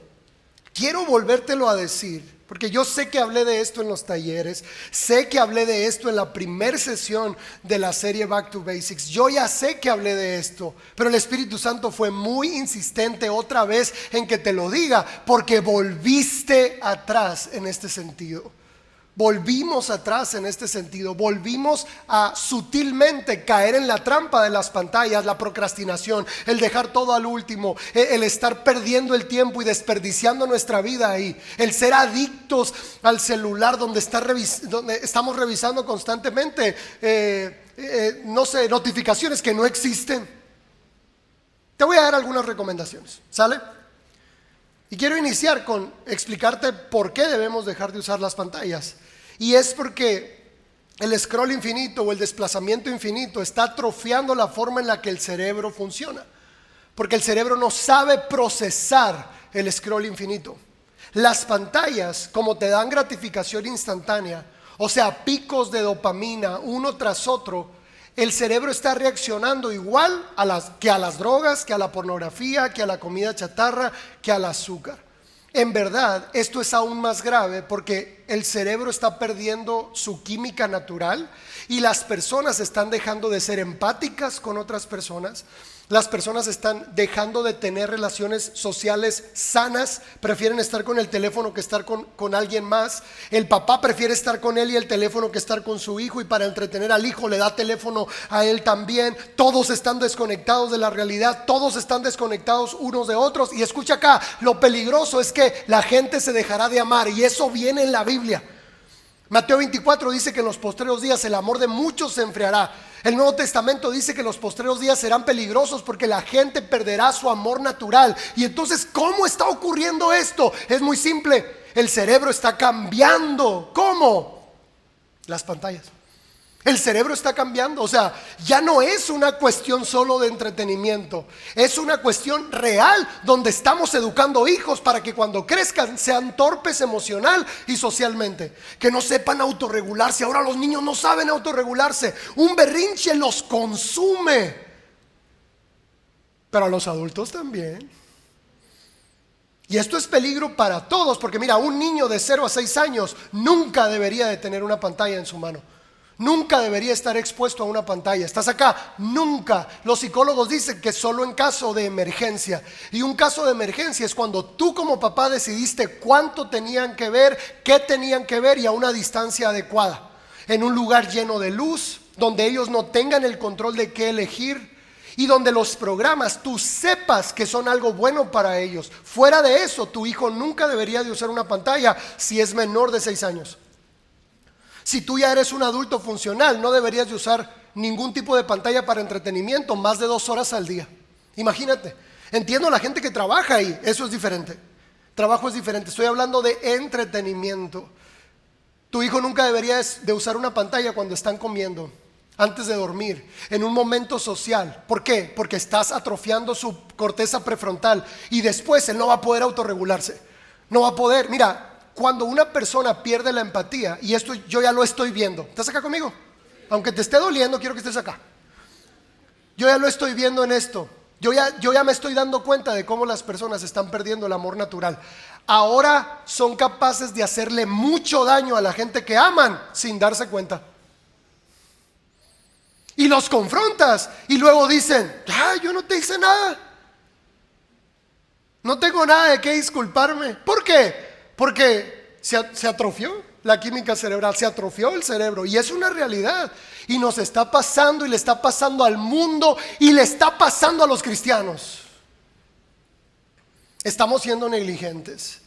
quiero volvértelo a decir, porque yo sé que hablé de esto en los talleres, sé que hablé de esto en la primera sesión de la serie Back to Basics. Yo ya sé que hablé de esto, pero el Espíritu Santo fue muy insistente otra vez en que te lo diga, porque volviste atrás en este sentido. Volvimos atrás en este sentido, volvimos a sutilmente caer en la trampa de las pantallas, la procrastinación, el dejar todo al último, el estar perdiendo el tiempo y desperdiciando nuestra vida ahí, el ser adictos al celular donde estamos revisando constantemente, notificaciones que no existen. Te voy a dar algunas recomendaciones, ¿sale? Y quiero iniciar con explicarte por qué debemos dejar de usar las pantallas. Y es porque el scroll infinito o el desplazamiento infinito está atrofiando la forma en la que el cerebro funciona. Porque el cerebro no sabe procesar el scroll infinito. Las pantallas, como te dan gratificación instantánea, o sea, picos de dopamina uno tras otro, el cerebro está reaccionando igual que a las drogas, que a la pornografía, que a la comida chatarra, que al azúcar. En verdad, esto es aún más grave porque el cerebro está perdiendo su química natural y las personas están dejando de ser empáticas con otras personas. Las personas están dejando de tener relaciones sociales sanas, prefieren estar con el teléfono que estar con alguien más. El papá prefiere estar con él y el teléfono que estar con su hijo, y para entretener al hijo le da teléfono a él también. Todos están desconectados de la realidad, todos están desconectados unos de otros. Y escucha acá, lo peligroso es que la gente se dejará de amar, y eso viene en la Biblia. Mateo 24 dice que en los postreros días el amor de muchos se enfriará. El Nuevo Testamento dice que los postreros días serán peligrosos porque la gente perderá su amor natural. Y entonces, ¿cómo está ocurriendo esto? Es muy simple, el cerebro está cambiando. ¿Cómo? Las pantallas. El cerebro está cambiando, o sea, ya no es una cuestión solo de entretenimiento, es una cuestión real donde estamos educando hijos para que cuando crezcan sean torpes emocional y socialmente, que no sepan autorregularse. Ahora los niños no saben autorregularse, un berrinche los consume, pero a los adultos también. Y esto es peligro para todos, porque mira, un niño de 0 a 6 años nunca debería de tener una pantalla en su mano. Nunca debería estar expuesto a una pantalla. ¿Estás acá? Nunca. Los psicólogos dicen que solo en caso de emergencia. Y un caso de emergencia es cuando tú como papá decidiste cuánto tenían que ver, qué tenían que ver y a una distancia adecuada. En un lugar lleno de luz, donde ellos no tengan el control de qué elegir y donde los programas tú sepas que son algo bueno para ellos. Fuera de eso, tu hijo nunca debería de usar una pantalla si es menor de 6 años. Si tú ya eres un adulto funcional, no deberías de usar ningún tipo de pantalla para entretenimiento más de 2 horas al día. Imagínate. Entiendo a la gente que trabaja ahí, eso es diferente. Trabajo es diferente, estoy hablando de entretenimiento. Tu hijo nunca debería de usar una pantalla cuando están comiendo, antes de dormir, en un momento social. ¿Por qué? Porque estás atrofiando su corteza prefrontal y después él no va a poder autorregularse. No va a poder, mira. Cuando una persona pierde la empatía, y esto yo ya lo estoy viendo. ¿Estás acá conmigo? Aunque te esté doliendo, quiero que estés acá. Yo ya lo estoy viendo en esto. Yo ya me estoy dando cuenta de cómo las personas están perdiendo el amor natural. Ahora son capaces de hacerle mucho daño a la gente que aman sin darse cuenta. Y los confrontas y luego dicen, yo no te hice nada. No tengo nada de qué disculparme. ¿Por qué? Porque se atrofió la química cerebral, se atrofió el cerebro y es una realidad y nos está pasando y le está pasando al mundo y le está pasando a los cristianos. Estamos siendo negligentes.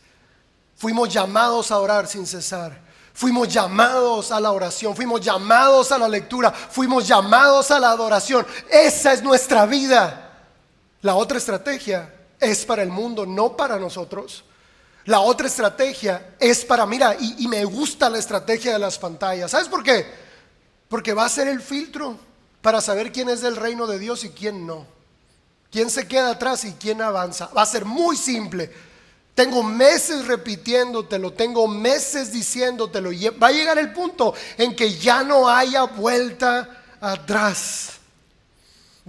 Fuimos llamados a orar sin cesar. Fuimos llamados a la oración, fuimos llamados a la lectura, fuimos llamados a la adoración. Esa es nuestra vida. La otra estrategia es para el mundo, no para nosotros. La otra estrategia es para, mira, y me gusta la estrategia de las pantallas. ¿Sabes por qué? Porque va a ser el filtro para saber quién es del reino de Dios y quién no. Quién se queda atrás y quién avanza. Va a ser muy simple. Tengo meses repitiéndotelo, tengo meses diciéndotelo. Y va a llegar el punto en que ya no haya vuelta atrás.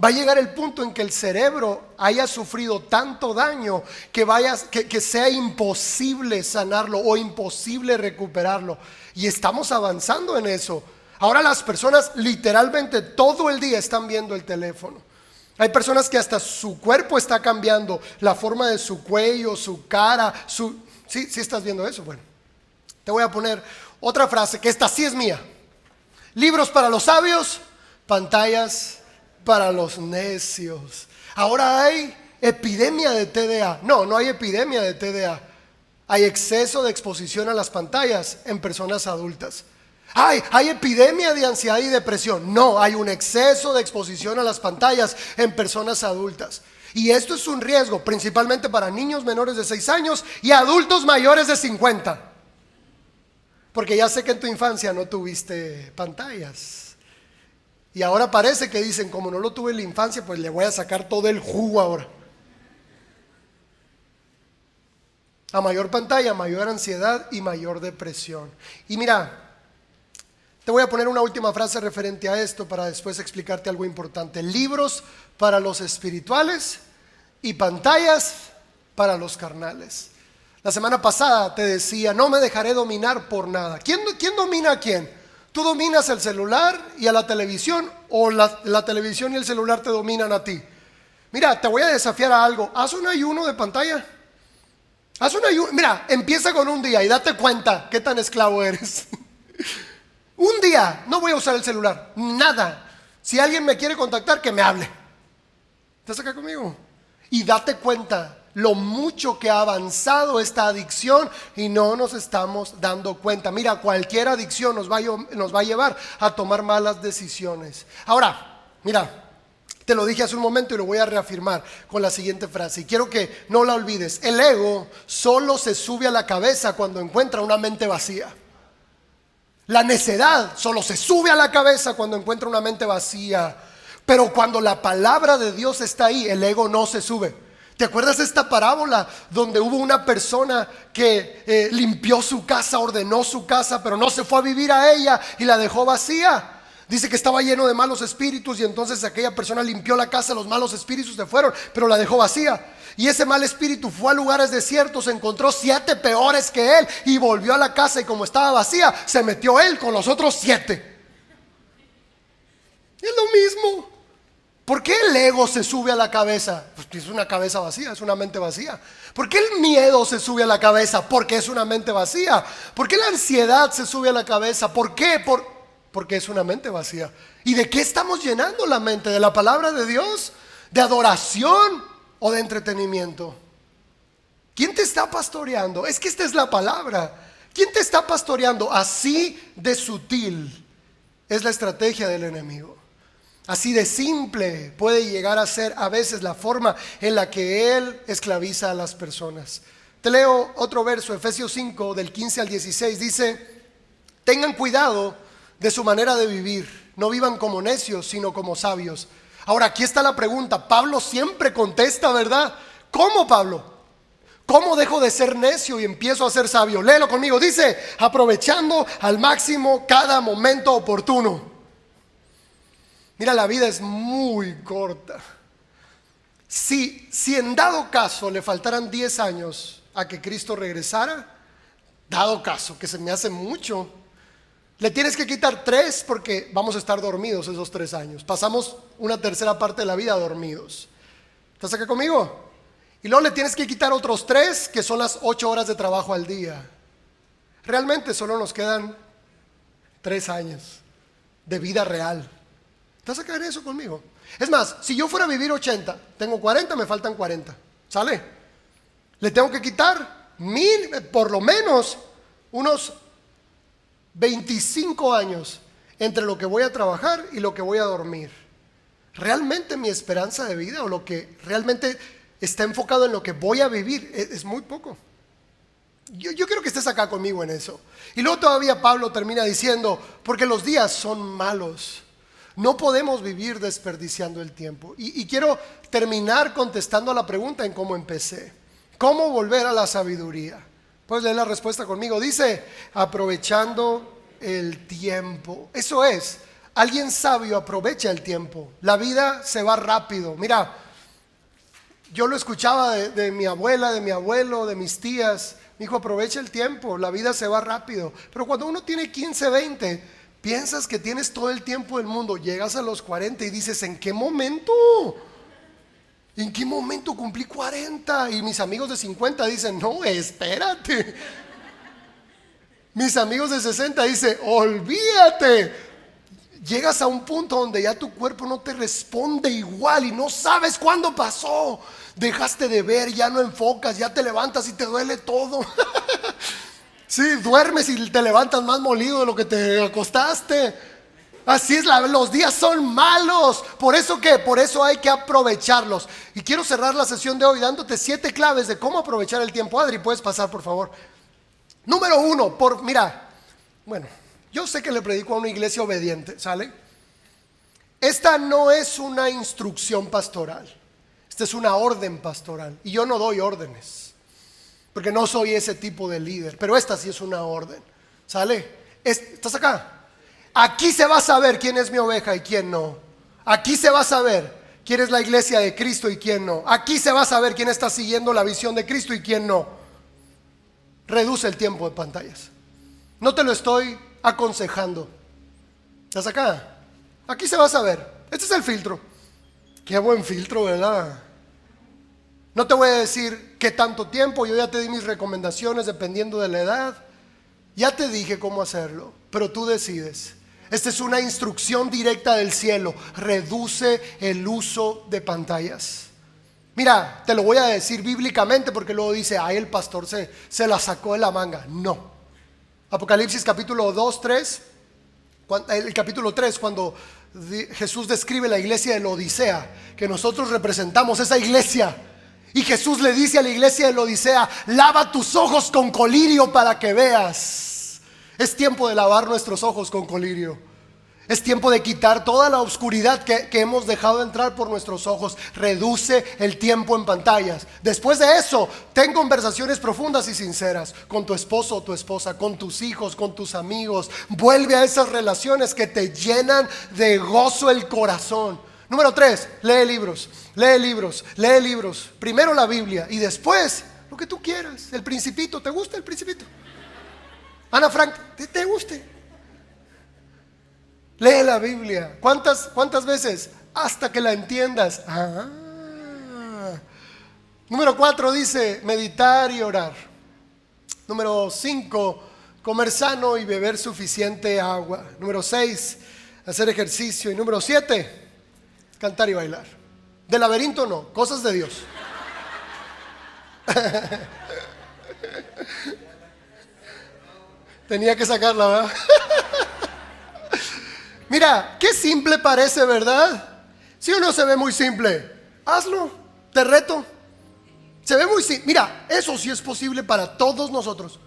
Va a llegar el punto en que el cerebro haya sufrido tanto daño que sea imposible sanarlo o imposible recuperarlo. Y estamos avanzando en eso. Ahora las personas literalmente todo el día están viendo el teléfono. Hay personas que hasta su cuerpo está cambiando, la forma de su cuello, su cara, ¿Sí estás viendo eso? Bueno, te voy a poner otra frase que esta sí es mía. Libros para los sabios, pantallas para los necios. Ahora hay epidemia de TDA. No hay epidemia de TDA. Hay exceso de exposición a las pantallas en personas adultas. Hay epidemia de ansiedad y depresión. No, hay un exceso de exposición a las pantallas en personas adultas. Y esto es un riesgo, principalmente para niños menores de 6 años y adultos mayores de 50. Porque ya sé que en tu infancia no tuviste pantallas. Y ahora parece que dicen, como no lo tuve en la infancia, pues le voy a sacar todo el jugo ahora. A mayor pantalla, mayor ansiedad y mayor depresión. Y mira, te voy a poner una última frase referente a esto para después explicarte algo importante. Libros para los espirituales y pantallas para los carnales. La semana pasada te decía, no me dejaré dominar por nada. ¿Quién domina a quién? ¿Tú dominas el celular y a la televisión o la televisión y el celular te dominan a ti? Mira, te voy a desafiar a algo. Haz un ayuno de pantalla. Haz un ayuno. Mira, empieza con un día y date cuenta qué tan esclavo eres. Un día, no voy a usar el celular. Nada. Si alguien me quiere contactar, que me hable. ¿Estás acá conmigo? Y date cuenta lo mucho que ha avanzado esta adicción y no nos estamos dando cuenta. Mira, cualquier adicción nos va a llevar a tomar malas decisiones. Ahora, mira, te lo dije hace un momento y lo voy a reafirmar con la siguiente frase y quiero que no la olvides. El ego solo se sube a la cabeza cuando encuentra una mente vacía. La necedad solo se sube a la cabeza cuando encuentra una mente vacía. Pero cuando la palabra de Dios está ahí, el ego no se sube. ¿Te acuerdas de esta parábola donde hubo una persona que limpió su casa, ordenó su casa, pero no se fue a vivir a ella y la dejó vacía? Dice que estaba lleno de malos espíritus y entonces aquella persona limpió la casa, los malos espíritus se fueron, pero la dejó vacía. Y ese mal espíritu fue a lugares desiertos, encontró 7 peores que él y volvió a la casa y como estaba vacía, se metió él con los otros 7. Es lo mismo. ¿Por qué el ego se sube a la cabeza? Porque es una cabeza vacía, es una mente vacía. ¿Por qué el miedo se sube a la cabeza? Porque es una mente vacía. ¿Por qué la ansiedad se sube a la cabeza? ¿Por qué? Porque es una mente vacía. ¿Y de qué estamos llenando la mente? ¿De la palabra de Dios? ¿De adoración o de entretenimiento? ¿Quién te está pastoreando? Es que esta es la palabra. ¿Quién te está pastoreando? Así de sutil es la estrategia del enemigo. Así de simple puede llegar a ser a veces la forma en la que él esclaviza a las personas. Te leo otro verso, Efesios 5, del 15 al 16. Dice: tengan cuidado de su manera de vivir. No vivan como necios, sino como sabios. Ahora, aquí está la pregunta. Pablo siempre contesta, ¿verdad? ¿Cómo, Pablo? ¿Cómo dejo de ser necio y empiezo a ser sabio? Léelo conmigo. Dice: aprovechando al máximo cada momento oportuno. Mira, la vida es muy corta. Si en dado caso le faltaran 10 años a que Cristo regresara, dado caso, que se me hace mucho, le tienes que quitar 3 porque vamos a estar dormidos esos 3 años. Pasamos una tercera parte de la vida dormidos. ¿Estás acá conmigo? Y luego le tienes que quitar otros 3, que son las 8 horas de trabajo al día. Realmente solo nos quedan 3 años de vida real. ¿Estás acá en eso conmigo? Es más, si yo fuera a vivir 80, tengo 40, me faltan 40. ¿Sale? Le tengo que quitar por lo menos unos 25 años entre lo que voy a trabajar y lo que voy a dormir. Realmente mi esperanza de vida, o lo que realmente está enfocado en lo que voy a vivir, es muy poco. Yo quiero que estés acá conmigo en eso. Y luego todavía Pablo termina diciendo: porque los días son malos. No podemos vivir desperdiciando el tiempo. Y quiero terminar contestando a la pregunta en cómo empecé. ¿Cómo volver a la sabiduría? Puedes leer la respuesta conmigo. Dice: aprovechando el tiempo. Eso es, alguien sabio aprovecha el tiempo. La vida se va rápido. Mira, yo lo escuchaba de mi abuela, de mi abuelo, de mis tías. Me dijo: aprovecha el tiempo, la vida se va rápido. Pero cuando uno tiene 15, 20, piensas que tienes todo el tiempo del mundo. Llegas a los 40 y dices: ¿en qué momento? ¿En qué momento cumplí 40? Y mis amigos de 50 dicen: no, espérate. Mis amigos de 60 dicen: olvídate. Llegas a un punto donde ya tu cuerpo no te responde igual y no sabes cuándo pasó. Dejaste de ver, ya no enfocas, ya te levantas y te duele todo. Sí, duermes y te levantas más molido de lo que te acostaste. Así es, los días son malos. ¿Por eso qué? Por eso hay que aprovecharlos. Y quiero cerrar la sesión de hoy dándote 7 claves de cómo aprovechar el tiempo. Adri, puedes pasar, por favor. Número 1, yo sé que le predico a una iglesia obediente, ¿sale? Esta no es una instrucción pastoral. Esta es una orden pastoral. Y yo no doy órdenes, porque no soy ese tipo de líder. Pero esta sí es una orden, ¿sale? ¿Estás acá? Aquí se va a saber quién es mi oveja y quién no. Aquí se va a saber quién es la iglesia de Cristo y quién no. Aquí se va a saber quién está siguiendo la visión de Cristo y quién no. Reduce el tiempo de pantallas. No te lo estoy aconsejando. ¿Estás acá? Aquí se va a saber. Este es el filtro. Qué buen filtro, ¿verdad? No te voy a decir qué tanto tiempo. Yo ya te di mis recomendaciones dependiendo de la edad. Ya te dije cómo hacerlo, pero tú decides. Esta es una instrucción directa del cielo. Reduce el uso de pantallas. Mira, te lo voy a decir bíblicamente, porque luego dice: ay, el pastor se la sacó de la manga. No. Apocalipsis capítulo 2, 3, el capítulo 3, cuando Jesús describe la iglesia de la Odisea, que nosotros representamos esa iglesia. Y Jesús le dice a la iglesia de la Odisea: lava tus ojos con colirio para que veas. Es tiempo de lavar nuestros ojos con colirio. Es tiempo de quitar toda la oscuridad que hemos dejado entrar por nuestros ojos. Reduce el tiempo en pantallas. Después de eso, ten conversaciones profundas y sinceras con tu esposo o tu esposa, con tus hijos, con tus amigos. Vuelve a esas relaciones que te llenan de gozo el corazón. Número 3, lee libros, lee libros, lee libros. Primero la Biblia y después lo que tú quieras. El Principito, ¿te gusta el Principito? Ana Frank, ¿te guste? Lee la Biblia. ¿Cuántas veces? Hasta que la entiendas. Número 4 dice meditar y orar. Número 5, comer sano y beber suficiente agua. Número 6, hacer ejercicio. Y número 7, cantar y bailar. De laberinto no, cosas de Dios. Tenía que sacarla, ¿verdad? Mira, qué simple parece, ¿verdad? Si uno se ve muy simple, hazlo, te reto. Se ve muy simple. Mira, eso sí es posible para todos nosotros.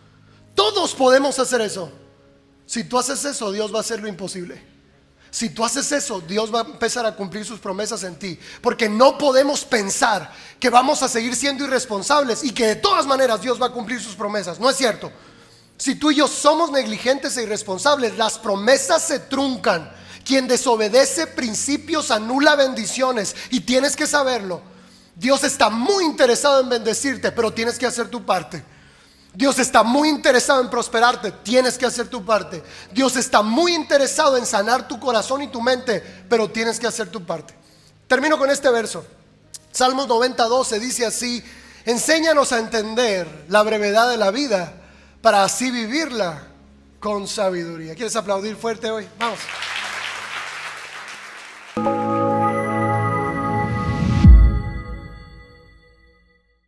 Todos podemos hacer eso. Si tú haces eso, Dios va a hacer lo imposible. Si tú haces eso, Dios va a empezar a cumplir sus promesas en ti. Porque no podemos pensar que vamos a seguir siendo irresponsables y que de todas maneras Dios va a cumplir sus promesas. No es cierto. Si tú y yo somos negligentes e irresponsables, las promesas se truncan. Quien desobedece principios anula bendiciones, y tienes que saberlo. Dios está muy interesado en bendecirte, pero tienes que hacer tu parte. Dios está muy interesado en prosperarte, tienes que hacer tu parte. Dios está muy interesado en sanar tu corazón y tu mente, pero tienes que hacer tu parte. Termino con este verso. Salmos 90:12 dice así: enséñanos a entender la brevedad de la vida, para así vivirla con sabiduría. ¿Quieres aplaudir fuerte hoy? Vamos.